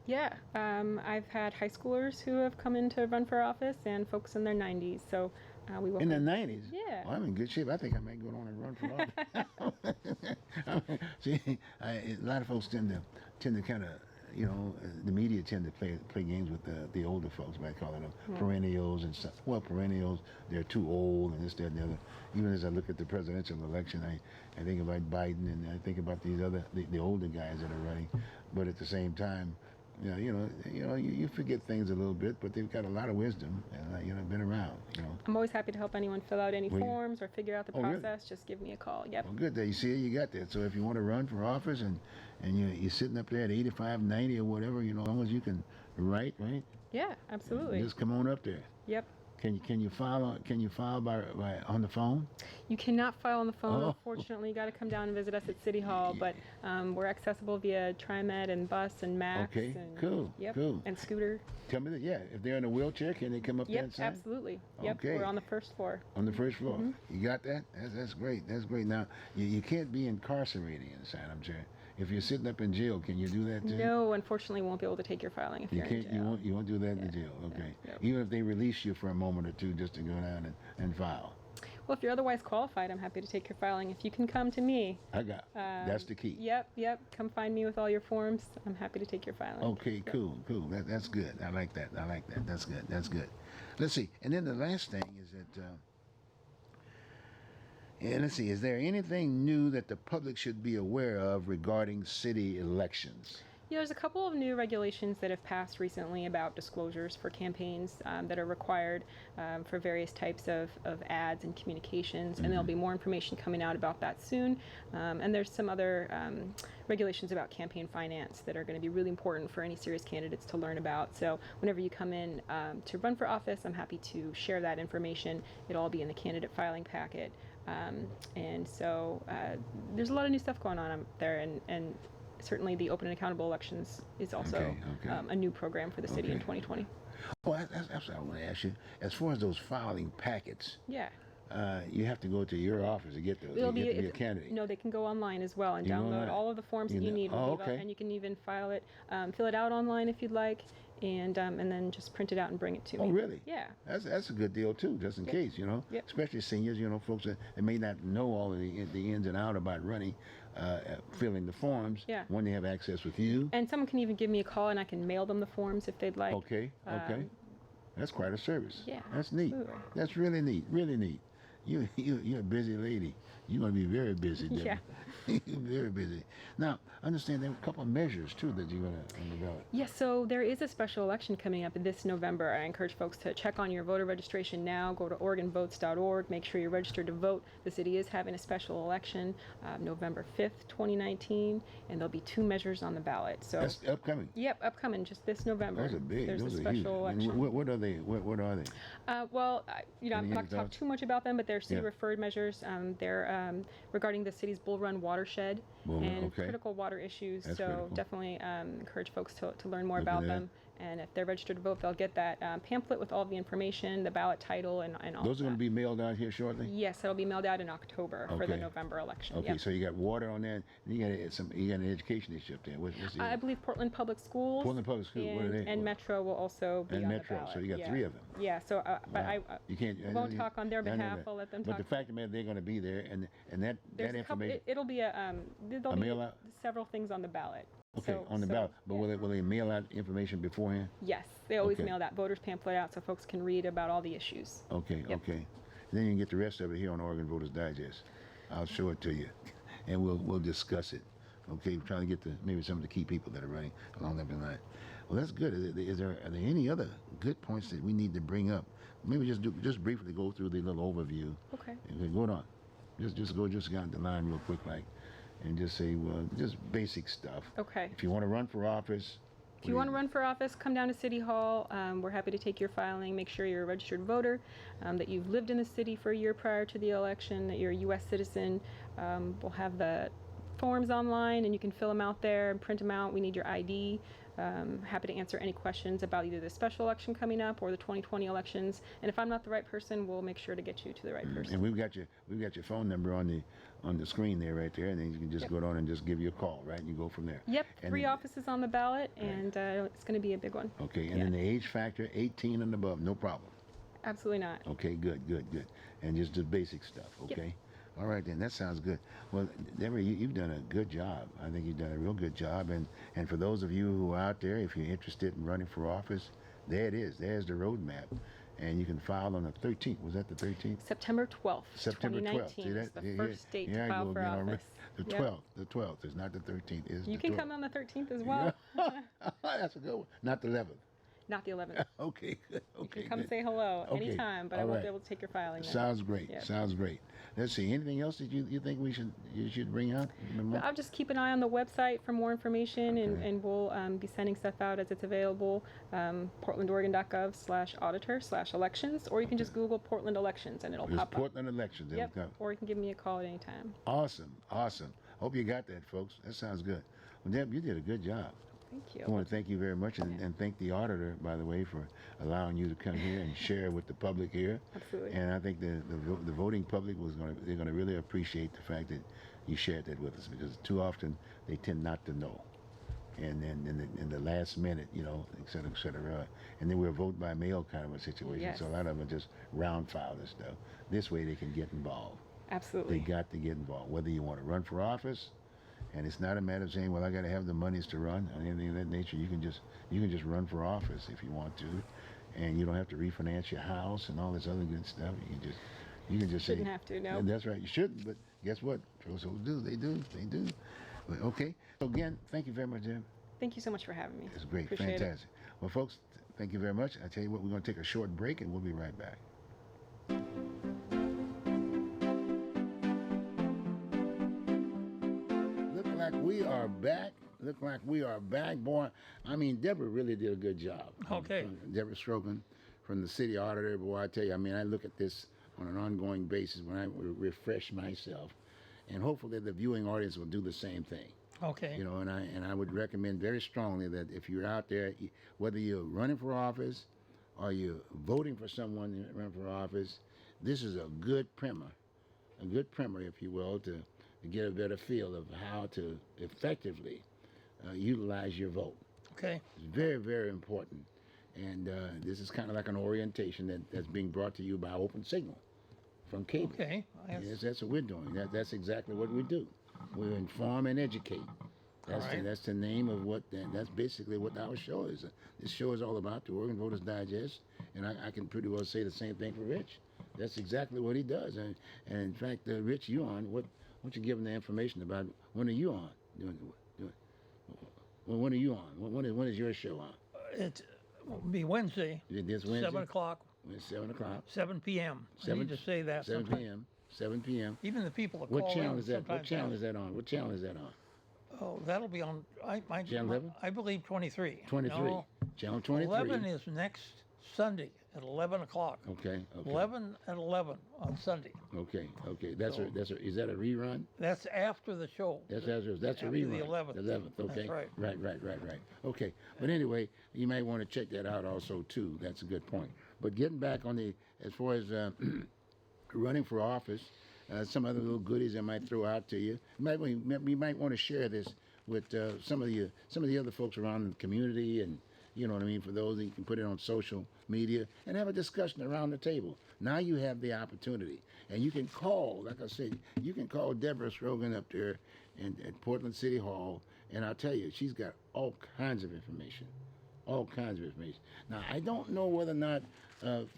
Yeah, I've had high schoolers who have come in to run for office and folks in their 90s. So we will. In their 90s? Yeah. Well, I'm in good shape. I think I might go on and run for office. See, a lot of folks tend to kind of, the media tend to play games with the older folks by calling them perennials and stuff. Well, perennials, they're too old and this, that, and the other. Even as I look at the presidential election, I think about Biden and I think about these the older guys that are running. But at the same time, you forget things a little bit, but they've got a lot of wisdom and been around. I'm always happy to help anyone fill out any forms or figure out the process. Really? Just give me a call. Yep. Well, good. You see, you got that. So if you want to run for office and you're sitting up there at 85, 90 or whatever, as long as you can write, right? Yeah, absolutely. Just come on up there. Yep. Can you file by on the phone? You cannot file on the phone. Unfortunately, you got to come down and visit us at City Hall. But we're accessible via TriMet and bus and Max. Okay, and, cool. And scooter. Tell me that. Yeah, if they're in a wheelchair, can they come up there and sign? Absolutely. Yep. Okay. We're on the first floor. On the first floor. You got that? That's great. That's great. Now you can't be incarcerated inside. I'm sure. If you're sitting up in jail, can you do that too? No, unfortunately, we won't be able to take your filing if you're in jail. You won't do that in the jail. Okay. Even if they release you for a moment or two just to go down and file. Well, if you're otherwise qualified, I'm happy to take your filing. If you can come to me. That's the key. Yep. Come find me with all your forms. I'm happy to take your filing. Okay, cool. That's good. I like that. That's good. Let's see. And then the last thing is that. And let's see, is there anything new that the public should be aware of regarding city elections? Yeah, there's a couple of new regulations that have passed recently about disclosures for campaigns that are required for various types of ads and communications, and there'll be more information coming out about that soon. And there's some other regulations about campaign finance that are going to be really important for any serious candidates to learn about. So whenever you come in to run for office, I'm happy to share that information. It'll all be in the candidate filing packet. And so there's a lot of new stuff going on up there, and certainly the Open and Accountable Elections is also a new program for the city in 2020. Well, that's what I want to ask you. As far as those filing packets, you have to go to your office to get those. To be a candidate. No, they can go online as well and download all of the forms that you need. And you can even fill it out online if you'd like. And then just print it out and bring it to me. Oh, really? Yeah. That's a good deal too, just in case, especially seniors, folks that may not know all of the ins and out about running, filling the forms. Yeah. When they have access with you. And someone can even give me a call and I can mail them the forms if they'd like. Okay. That's quite a service. Yeah. That's neat. Absolutely. That's really neat. Really neat. You're a busy lady. You're going to be very busy, Deborah. Yeah. Very busy. Now, understand there are a couple of measures, too, that you're going to on the ballot. Yes, so there is a special election coming up this November. I encourage folks to check on your voter registration now. Go to OregonVotes.org. Make sure you're registered to vote. The city is having a special election November 5th, 2019, and there'll be 2 measures on the ballot. So that's upcoming. Yep, upcoming just this November. Those are big. There's Those a are special huge. election. And what are they? What are they? Well, I'm not going to talk too much about them, but they're Yeah. city-referred measures. They're regarding the city's Bull Run watershed Bull Run, and okay. critical water issues. That's so critical. definitely encourage folks to learn more Look about at that. them. And if they're registered to vote, they'll get that pamphlet with all the information, the ballot title, and all Those of are going that. to be mailed out here shortly? Yes, it'll be mailed out in October for the Okay. November election. Okay, Yep. so you got water on that. You got an education issue up there. What's the I believe Portland Public Schools. Portland Public Schools, what are they? And Metro will also be And on Metro, the ballot. so you got yeah. 3 of them. Yeah. So, but Wow. You can't. I won't talk on their I know behalf. that. I'll let them But talk. the fact of the matter, they're going to be there, and that There's a couple. information. It'll be there'll A be mail out? several things on the ballot. Okay, So- on the so, ballot. But yeah. will they mail out information beforehand? Yes, they always Okay. mail that voters pamphlet out so folks can read about all the issues. Okay, Yep. okay. And then you can get the rest of it here on Oregon Voters Digest. I'll show it to you, and we'll discuss it. Okay, we're trying to get maybe some of the key people that are running along that line. Well, that's good. Are there any other good points that we need to bring up? Maybe just briefly go through the little overview. Okay. Okay, go on. Just go down the line real quick, like, and just say, well, just basic stuff. Okay. If you want to run for office. If you want to run for office, come down to City Hall. We're happy to take your filing. Make sure you're a registered voter, that you've lived in the city for a year prior to the election, that you're a U.S. citizen. We'll have the forms online, and you can fill them out there and print them out. We need your ID. Happy to answer any questions about either the special election coming up or the 2020 elections. And if I'm not the right person, we'll make sure to get you to the right person. And we've got your phone number on the screen there, right there, and then you can just Yep. go down and just give you a call, right? And you go from there. Yep, And 3 then- offices on the ballot, and it's going to be a big one. Okay, and Yeah. then the age factor, 18 and above, no problem. Absolutely not. Okay, good. And just the basic stuff, okay? All right, then, that sounds good. Well, Deborah, you've done a good job. I think you've done a real good job. And for those of you who are out there, if you're interested in running for office, there it is. There's the roadmap. And you can file on the 13th. Was that the 13th? September 12th, September 12th. 2019 See is that? the Yeah, first date yeah, to file for again, all right. office. The Yep. 12th. The 12th. It's not the 13th. It's You the can 12th. come on the 13th as well. That's a good one. Not the 11th. Not the 11th. Okay, good. You Okay, can come good. say hello Okay, anytime, but I all won't right. be able to take your filing. then. Sounds great. Yep. Sounds great. Let's see. Anything else that you think you should bring out? But I'll just keep an eye on the website for more information, Okay. and we'll be sending stuff out as it's available. PortlandOregon.gov/auditor/elections, or you can just Google Portland elections and it'll There's pop Portland elections. up. Yep. Or you can give me a call at any time. Awesome. Hope you got that, folks. That sounds good. Well, Deb, you did a good job. Thank you. I want to thank you very much, and thank the auditor, by the way, for allowing you to come here and share with the public here. Absolutely. And I think the voting public they're going to really appreciate the fact that you shared that with us, because too often they tend not to know. And then in the last minute, et cetera, et cetera. And then we're vote by mail kind of a situation. Yes. So a lot of them just round file this stuff. This way they can get involved. Absolutely. They got to get involved, whether you want to run for office. And it's not a matter of saying, well, I got to have the monies to run or anything of that nature. You can just run for office if you want to, and you don't have to refinance your house and all this other good stuff. You can just Shouldn't say, have to, no. That's right, you shouldn't. But guess what? Those who do, they do. But okay. So again, thank you very much, Jim. Thank you so much for having me. It's great, Appreciate fantastic. Well, folks, thank you very much. I tell you what, we're going to take a short break, and we'll be right back. Look like we are back, boy. I mean, Deborah really did a good job. Okay. Deborah Strogan from the city auditor. Boy, I tell you, I mean, I look at this on an ongoing basis when I refresh myself, and hopefully the viewing audience will do the same thing. Okay. And I would recommend very strongly that if you're out there, whether you're running for office or you're voting for someone to run for office, this is a good primer, if you will, to get a better feel of how to effectively utilize your vote. Okay. It's very, very important. And this is kind of like an orientation that's being brought to you by Open Signal from cable. Okay. Yes, that's what we're doing. That's exactly what we do. We inform and educate. That's the name of that's basically what our show is. This show is all about the Oregon Voters Digest, and I can pretty well say the same thing for Rich. That's exactly what he does. And in fact, Rich, you on? Why don't you give them the information about when are you on? When are you on? When is your show on? It will be Wednesday. This Wednesday. 7 o'clock. 7 o'clock. 7 p.m. I need to say that. 7 sometime. p.m. 7 p.m. Even the people that What call channel in is that? What sometimes channel ask, is that on? What channel is that on? Oh, that'll be on. Channel 11? I believe 23. 23. No, Channel 23. 11 is next Sunday at 11 o'clock. Okay. 11 at 11 on Sunday. Okay. That's is that a rerun? That's after the show. That's a after rerun. the 11th. The 11th. Okay. That's right. Right. Okay. But anyway, you might want to check that out also too. That's a good point. But getting back on as far as running for office, some other little goodies I might throw out to you. You might want to share this with some of the other folks around the community, and you know what I mean. For those, you can put it on social media and have a discussion around the table. Now you have the opportunity, and you can call. Like I said, you can call Deborah Scrogan up there at Portland City Hall, and I'll tell you, she's got all kinds of information. All kinds of information. Now I don't know whether or not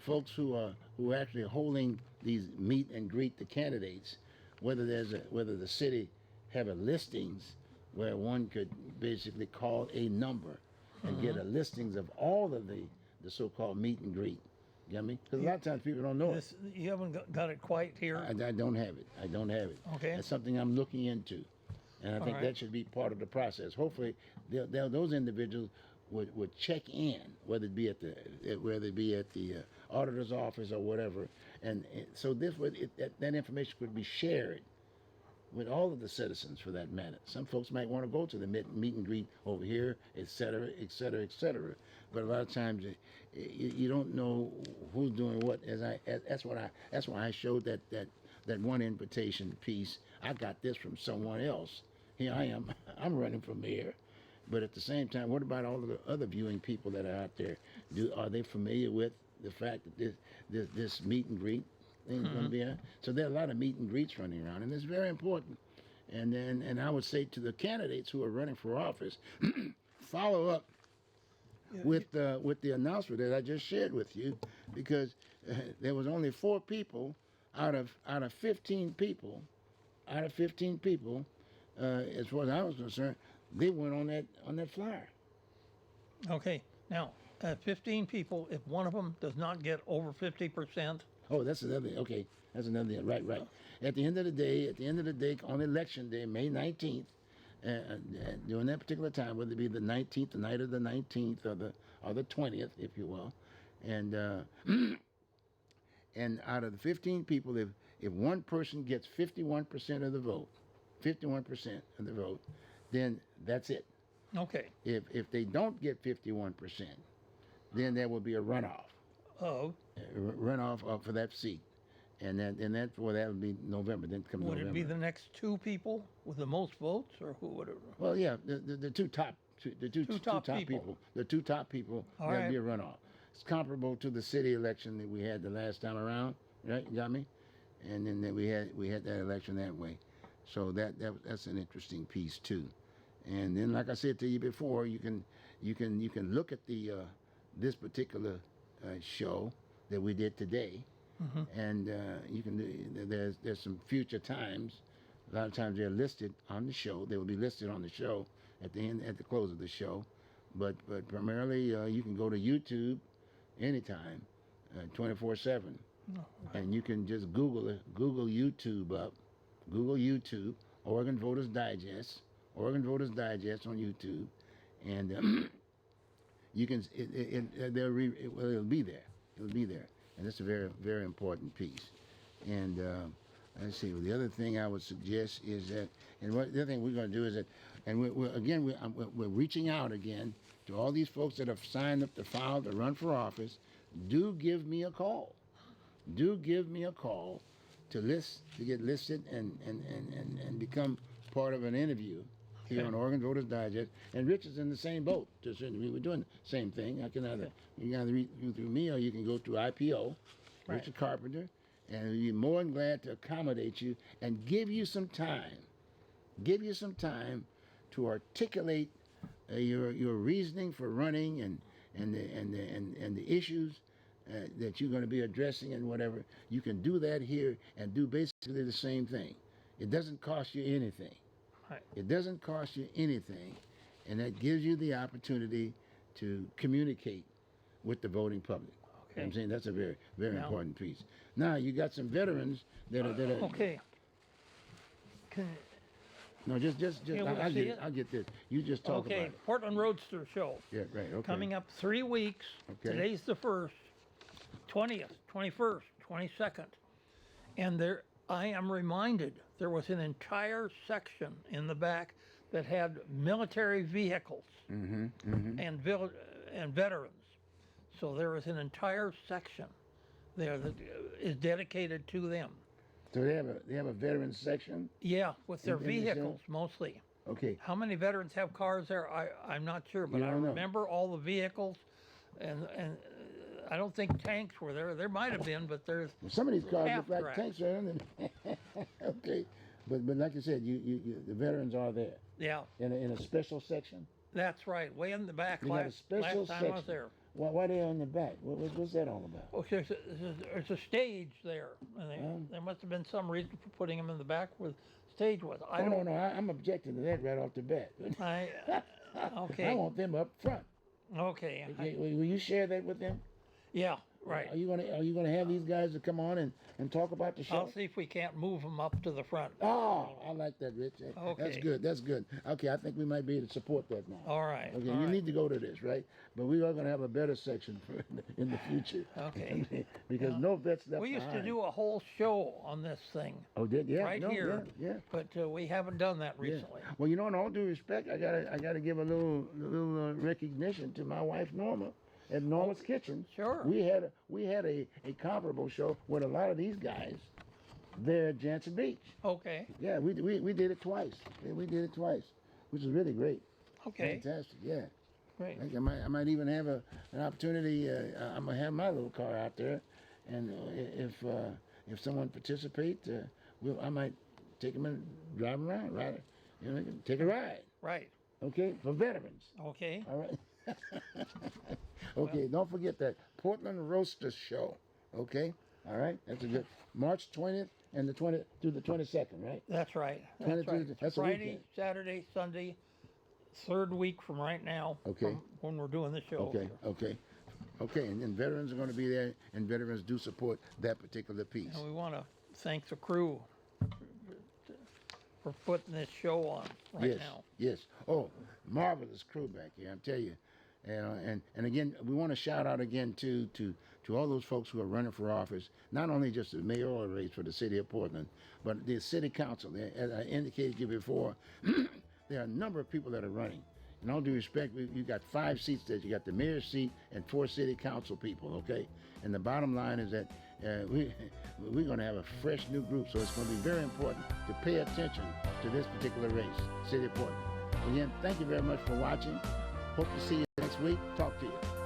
folks who are actually holding these meet and greet the candidates, whether the city have a listings where one could basically call a number and get a listings of all of the so-called meet and greet. You know what I mean? Because a lot of times people don't know it. You haven't got it quite here. I don't have it. I don't have it. Okay. That's something I'm looking into, and I think right. that should be part of the process. Hopefully, those individuals would check in, whether it be at the auditor's office or whatever, and so that information could be shared with all of the citizens, for that matter. Some folks might want to go to the meet and greet over here, et cetera, et cetera, et cetera. But a lot of times you don't know who's doing what. That's why I showed that one invitation piece. I got this from someone else. Here I am. I'm running for mayor. But at the same time, what about all of the other viewing people that are out there? Are they familiar with the fact that this meet and greet thing is going to be on? So there are a lot of meet and greets running around, and it's very important. And I would say to the candidates who are running for office, follow up with the announcement that I just shared with you, because there was only 4 people out of 15 people, as far as I was concerned. They went on that flyer. Okay. Now, 15 people, if one of them does not get over 50%. Oh, that's another thing. Okay, that's another thing. Right. At the end of the day, on election day, May 19th, during that particular time, whether it be the 19th, the night of the 19th, or the 20th, if you will, and and out of the 15 people, if one person gets 51% of the vote, then that's it. Okay. If they don't get 51%, then there will be a runoff. Oh. Runoff for that seat, and that would be November. Then come Would November. it be the next 2 people with the most votes, or who would it? Well, yeah, the two top people. The 2 top people. There'll be a runoff. It's comparable to the city election that we had the last time around, right? You got me? And then we had that election that way. So that's an interesting piece too. And then, like I said to you before, you can look at this particular show that we did today, and you can there's some future times. A lot of times they're listed on the show. They will be listed on the show at the close of the show, but primarily you can go to YouTube anytime, 24/7, and you can just Google YouTube up. Google YouTube, Oregon Voters Digest on YouTube, and you can it'll be there. It'll be there, and it's a very, very important piece. And let's see. The other thing I would suggest is that, and the other thing we're going to do is that, and we're reaching out again to all these folks that have signed up to file to run for office. Do give me a call. To get listed and become part of an interview here on Oregon Voters Digest. And Rich is in the same boat. We were doing the same thing. You can either read through me, or you can go through IPO, Richard Carpenter, and we'd be more than glad to accommodate you and give you some time. To articulate your reasoning for running and the issues that you're going to be addressing and whatever, you can do that here and do basically the same thing. It doesn't cost you anything. Right. It doesn't cost you anything, and that gives you the opportunity to communicate with the voting public. Okay. I'm saying that's a very, very important piece. Now you got some veterans that are okay. No, just Yeah, we'll I'll see get it. I'll get this. You just talk about Okay, it. Portland Roadster Show. Yeah, right. Okay. Coming up 3 weeks. Okay. Today's the 1st, 20th, 21st, 22nd. And there, I am reminded there was an entire section in the back that had military vehicles and veterans. So there is an entire section there that is dedicated to them. So they have a veterans section. Yeah, with their In the vehicles mostly. Okay. How many veterans have cars there? I'm not sure, but You I don't know. remember all the vehicles, and I don't think tanks were there. There might have been, but there's Well, some of these cars half look like tracks. tanks, right? Okay, but like I said, you the veterans are there Yeah, in a special section. that's right. Way in the back. They got a Last special time section. I was there. Why are they on the back? What's that all about? Oh, there's a stage there, and there must have been some reason for putting them in the back where the stage was. I No, don't. no, I'm objecting to that right off the bat. I okay. I want them up front. Okay. Will you share that with them? Yeah. Right. Are you gonna have these guys to come on and talk about the show? I'll see if we can't move them up to the front. Oh, I like that, Rich. That's Okay. good. That's good. Okay, I think we might be able to support that now. All right. Okay, all you right. need to go to this, right? But we are going to have a better section in the future. Okay. Because no vets left We used to behind. do a whole show on this thing, Oh, did yeah? right no, here. Yeah. but we haven't done that Yeah. recently. Well, in all due respect, I gotta give a little recognition to my wife Norma at Norma's Kitchen. Sure. We had a comparable show with a lot of these guys there at Jansen Beach. Okay. Yeah, we did it twice. Yeah, we did it twice, which is really great. Okay. Fantastic. Yeah. Great. I might even have an opportunity. I'm gonna have my little car out there, and if someone participates, I might take them and drive them around, ride it, take a ride. Right. Okay, for veterans. Okay. All right. Okay, don't forget that Portland Roaster Show. Okay, all right. That's a good March 20th and the 20th through the 22nd, right? That's right. 20 That's right. Tuesday, that's a Friday, weekend. Saturday, Sunday, 3rd week from right now. Okay. From when we're doing the show. Okay, okay, and veterans are going to be there, and veterans do support that particular piece. And we want to thank the crew for putting this show on right Yes, now. yes. Oh, marvelous crew back here, I tell you. And again, we want to shout out again to all those folks who are running for office, not only just the mayoral race for the city of Portland, but the city council. As I indicated to you before, there are a number of people that are running. In all due respect, you got 5 seats there. You got the mayor's seat and 4 city council people, okay? And the bottom line is that we're going to have a fresh new group, so it's going to be very important to pay attention to this particular race, City of Portland. Again, thank you very much for watching. Hope to see you next week. Talk to you.